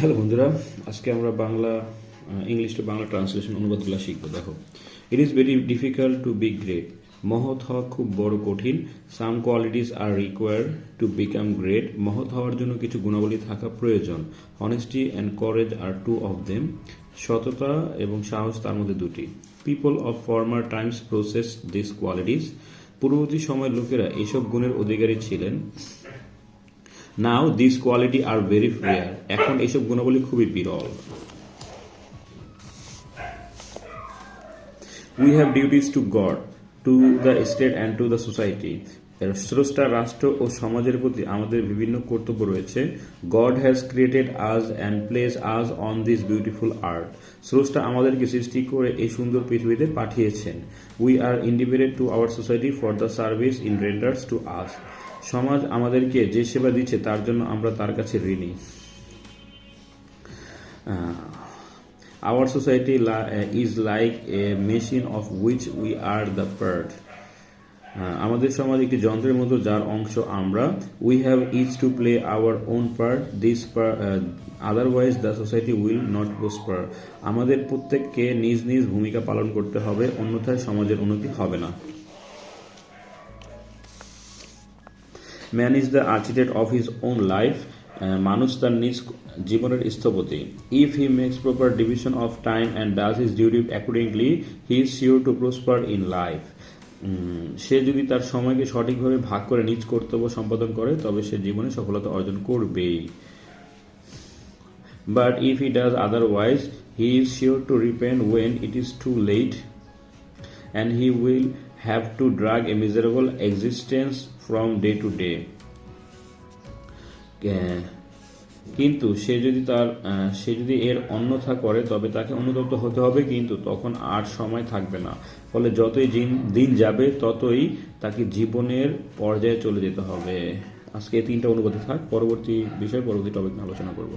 Hello বন্ধুরা, আজকে আমরা ইংলিশ টু বাংলা ট্রান্সলেশন অনুবাদগুলো শিখবো। দেখো, it is very difficult to be great. মহৎ হওয়া খুব বড় কঠিন। Some qualities are required to become great. মহৎ হওয়ার জন্য কিছু গুণাবলী থাকা প্রয়োজন। Honesty and courage are two of them. সততা এবং সাহস তার মধ্যে দুটি। People of former times possess this qualities. পূর্ববর্তী সময়ের লোকেরা এসব গুণের অধিকারী ছিলেন। Now this quality are very rare. এখন এইসব গুণাবলী খুবই বিরল। We have duties to god, to the state and to the society. স্রষ্টা, রাষ্ট্র ও সমাজের প্রতি আমাদের বিভিন্ন কর্তব্য রয়েছে। গড হ্যাজ ক্রিয়েটেড আজ অ্যান্ড প্লেস আজ অন দিস বিউটিফুল আর্ট। স্রষ্টা আমাদেরকে সৃষ্টি করে এই সুন্দর পৃথিবীতে পাঠিয়েছেন। We are independent to our society for the service in renders to us. সমাজ আমাদেরকে যে সেবা দিচ্ছে তার জন্য আমরা তার কাছে ঋণী। Our society is like a machine of which we are the part. আমাদের সমাজ একটি যন্ত্রের মতো যার অংশ আমরা। We have each to play our own part, this otherwise the society will not prosper. আমাদের প্রত্যেককে নিজ নিজ ভূমিকা পালন করতে হবে, অন্যথায় সমাজের উন্নতি হবে না। Man is the architect of his own life. মানুষ তার নিজ জীবনের স্থপতি। If he makes proper division of time and does his duty accordingly, he is sure to prosper in life. সে যদি তার সময়কে সঠিকভাবে ভাগ করে নিজ কর্তব্য সম্পাদন করে তবে সে জীবনে সফলতা অর্জন করবেই। But if he does otherwise, he is sure to repent when it is too late, and he will have to drag a miserable existence from day to day. কিন্তু সে যদি এর অন্যথা করে তবে তাকে অনুতপ্ত হতে হবে, কিন্তু তখন আর সময় থাকবে না। ফলে যতই দিন যাবে ততই তাকে জীবনের পর্যায়ে চলে যেতে হবে। আজকে এই 3টা অনুবাদে থাক, পরবর্তী টপিক নিয়ে আলোচনা করব।